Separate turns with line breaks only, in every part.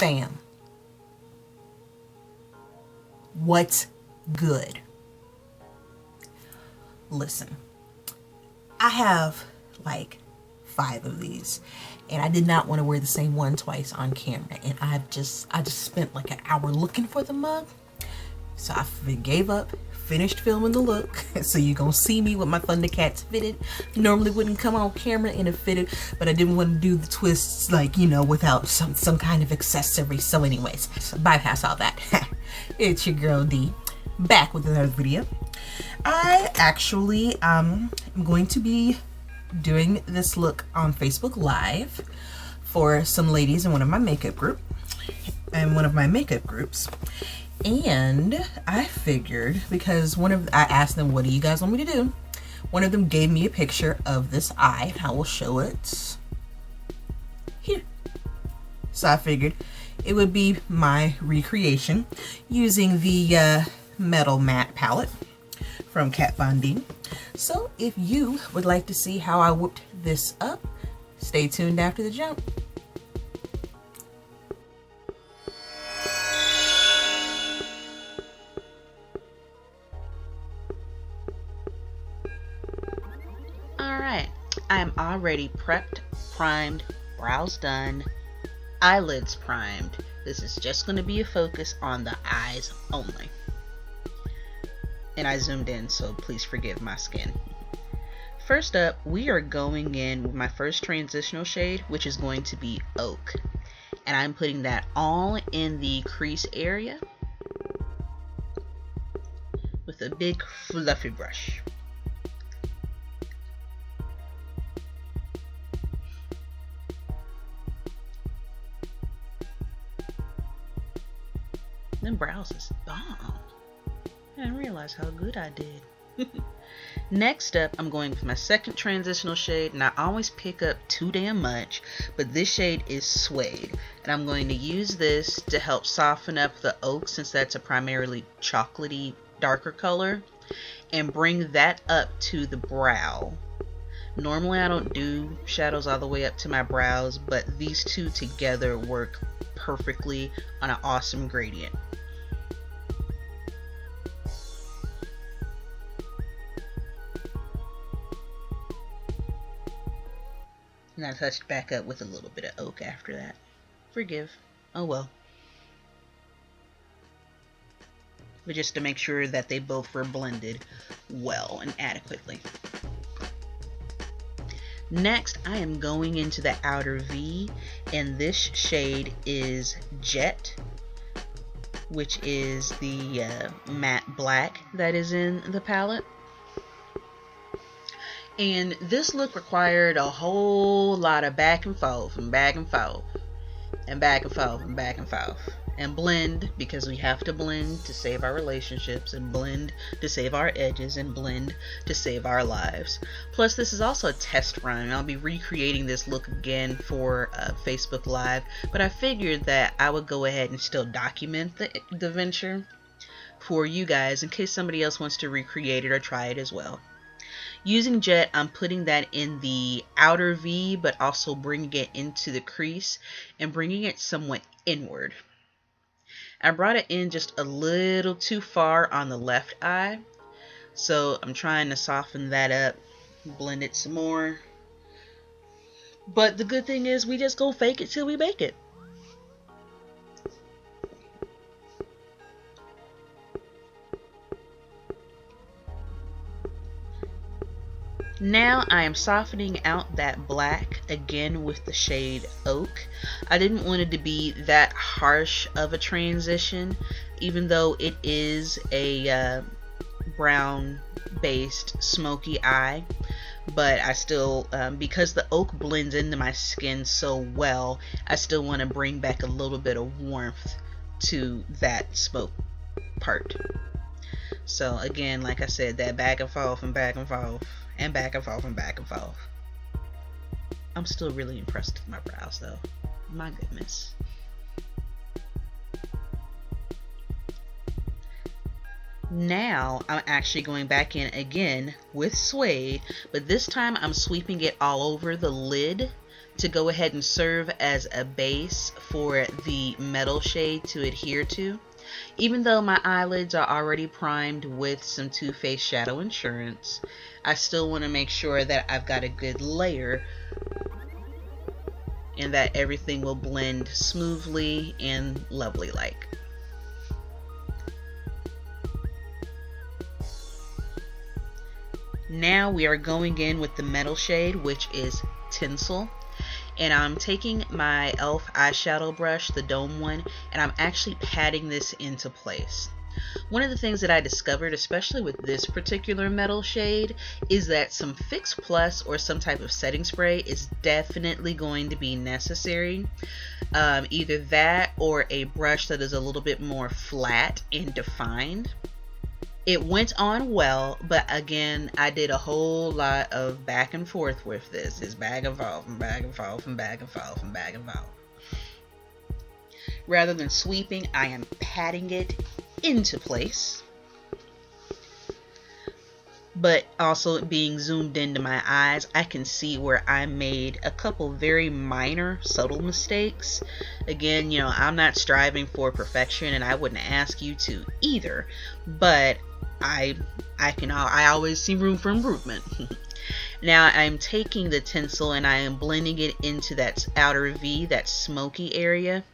Fam, what's good? Listen, I have like 5 of these, and I did not want to wear the same one twice on camera, and I just spent like an hour looking for the mug, so I gave up, finished filming the look. So you're gonna see me with my Thundercats fitted. Normally wouldn't come on camera in a fitted, but I didn't want to do the twists, like, you know, without some kind of accessory. So anyways, so bypass all that. It's your girl D, back with another video. I actually am going to be doing this look on Facebook Live for some ladies in one of my makeup groups. And I figured, because I asked them, what do you guys want me to do? One of them gave me a picture of this eye, and I will show it here. So I figured it would be my recreation using the Metal Matte palette from Kat Von D. So if you would like to see how I whipped this up, stay tuned after the jump.
Alright, I am already prepped, primed, brows done, eyelids primed. This is just going to be a focus on the eyes only. And I zoomed in, so please forgive my skin. First up, we are going in with my first transitional shade, which is going to be Oak. And I'm putting that all in the crease area with a big fluffy brush. Them brows is bomb. I didn't realize how good I did. Next up, I'm going with my second transitional shade, and I always pick up too damn much, but this shade is Suede, and I'm going to use this to help soften up the Oak, since that's a primarily chocolatey darker color, and bring that up to the brow. Normally I don't do shadows all the way up to my brows, but these two together work perfectly on an awesome gradient. And I touched back up with a little bit of Oak after that. Forgive. Oh well. But just to make sure that they both were blended well and adequately. Next, I am going into the outer V, and this shade is Jet, which is the matte black that is in the palette. And this look required a whole lot of back and forth and back and forth and back and forth and back and forth and blend, because we have to blend to save our relationships, and blend to save our edges, and blend to save our lives. Plus, this is also a test run, and I'll be recreating this look again for Facebook Live, but I figured that I would go ahead and still document the venture for you guys in case somebody else wants to recreate it or try it as well. Using Jet, I'm putting that in the outer V, but also bringing it into the crease and bringing it somewhat inward. I brought it in just a little too far on the left eye, so I'm trying to soften that up, blend it some more. But the good thing is we just go fake it till we make it. Now I am softening out that black again with the shade Oak. I didn't want it to be that harsh of a transition, even though it is a brown based smoky eye, but I still, because the Oak blends into my skin so well, I still want to bring back a little bit of warmth to that smoke part. So again, like I said, that back and forth and back and forth and back and forth and back and forth. I'm still really impressed with my brows though. My goodness. Now I'm actually going back in again with Suede, but this time I'm sweeping it all over the lid to go ahead and serve as a base for the metal shade to adhere to. Even though my eyelids are already primed with some Too Faced Shadow Insurance, I still want to make sure that I've got a good layer and that everything will blend smoothly and lovely like. Now we are going in with the metal shade, which is Tinsel. And I'm taking my e.l.f. eyeshadow brush, the dome one, and I'm actually patting this into place. One of the things that I discovered, especially with this particular metal shade, is that some Fix Plus or some type of setting spray is definitely going to be necessary. Either that or a brush that is a little bit more flat and defined. It went on well, but again, I did a whole lot of back and forth with this. It's back and forth and back and forth and back and forth and back and forth. Rather than sweeping, I am patting it into place. But also being zoomed into my eyes, I can see where I made a couple very minor, subtle mistakes. Again, I'm not striving for perfection, and I wouldn't ask you to either. But I always see room for improvement. Now I'm taking the tinsel and I am blending it into that outer V, that smoky area.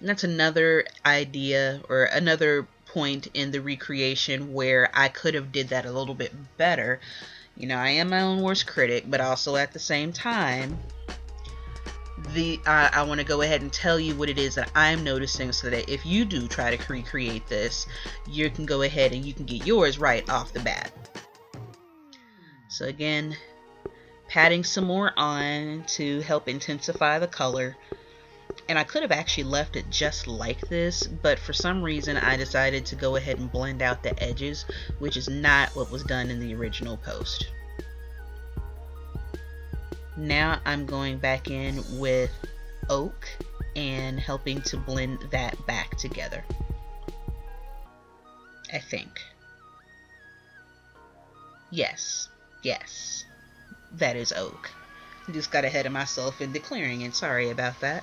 And that's another idea or another point in the recreation where I could have did that a little bit better. I am my own worst critic, but also at the same time, I want to go ahead and tell you what it is that I'm noticing, so that if you do try to recreate this, you can go ahead and you can get yours right off the bat. So again, patting some more on to help intensify the color. And I could have actually left it just like this, but for some reason I decided to go ahead and blend out the edges, which is not what was done in the original post. Now I'm going back in with Oak and helping to blend that back together. I think. Yes, that is Oak. I just got ahead of myself in declaring it. Sorry about that.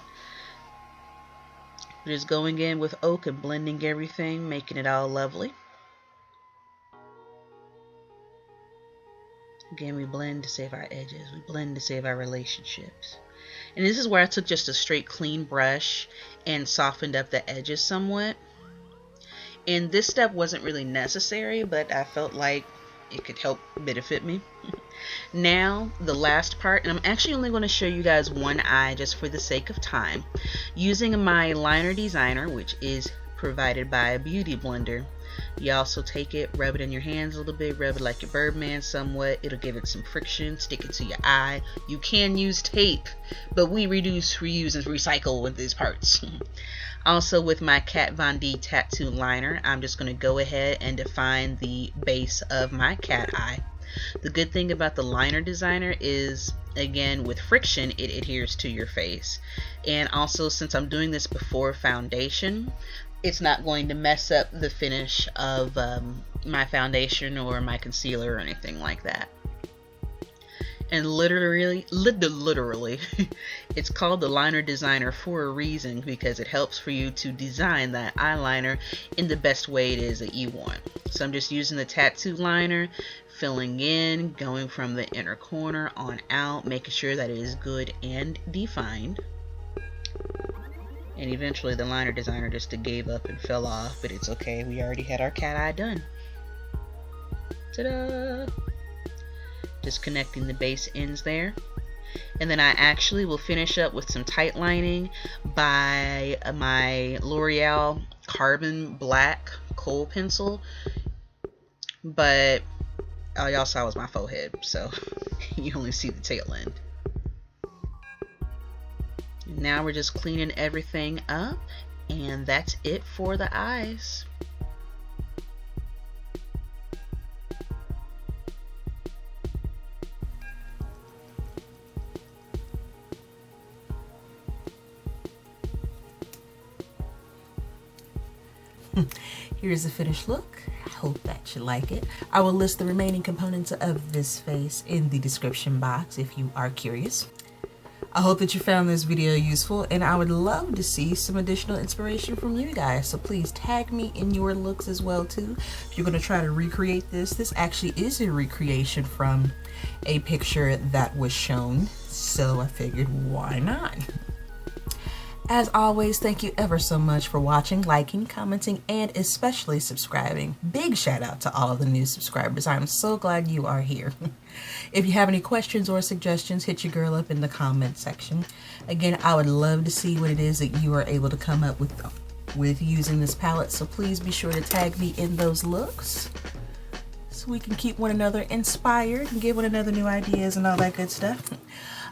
Just going in with Oak and blending everything, making it all lovely. Again, we blend to save our edges. We blend to save our relationships. And this is where I took just a straight clean brush and softened up the edges somewhat. And this step wasn't really necessary, but I felt like it could help benefit me. Now, the last part, and I'm actually only going to show you guys one eye just for the sake of time. Using my liner designer, which is provided by Beauty Blender. You also take it, rub it in your hands a little bit, rub it like your Birdman somewhat. It'll give it some friction, stick it to your eye. You can use tape, but we reduce, reuse, and recycle with these parts. Also with my Kat Von D tattoo liner, I'm just going to go ahead and define the base of my cat eye. The good thing about the liner designer is, again, with friction, it adheres to your face. And also, since I'm doing this before foundation, it's not going to mess up the finish of my foundation or my concealer or anything like that. And literally, it's called the liner designer for a reason, because it helps for you to design that eyeliner in the best way it is that you want. So I'm just using the tattoo liner, filling in, going from the inner corner on out, making sure that it is good and defined. And eventually the liner designer just gave up and fell off, but it's okay, we already had our cat eye done. Ta-da! Just connecting the base ends there. And then I actually will finish up with some tight lining by my L'Oreal Carbon Black Kohl pencil. But all y'all saw was my forehead, so you only see the tail end. Now we're just cleaning everything up, and that's it for the eyes.
Here's the finished look. I hope that you like it. I will list the remaining components of this face in the description box if you are curious. I hope that you found this video useful, and I would love to see some additional inspiration from you guys. So please tag me in your looks as well too. If you're going to try to recreate this actually is a recreation from a picture that was shown. So I figured, why not? As always, thank you ever so much for watching, liking, commenting, and especially subscribing. Big shout out to all of the new subscribers. I'm so glad you are here. If you have any questions or suggestions, hit your girl up in the comment section. Again, I would love to see what it is that you are able to come up with using this palette, so please be sure to tag me in those looks so we can keep one another inspired and give one another new ideas and all that good stuff.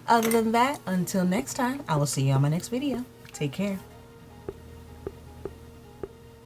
Other than that, until next time, I will see you on my next video. Take care.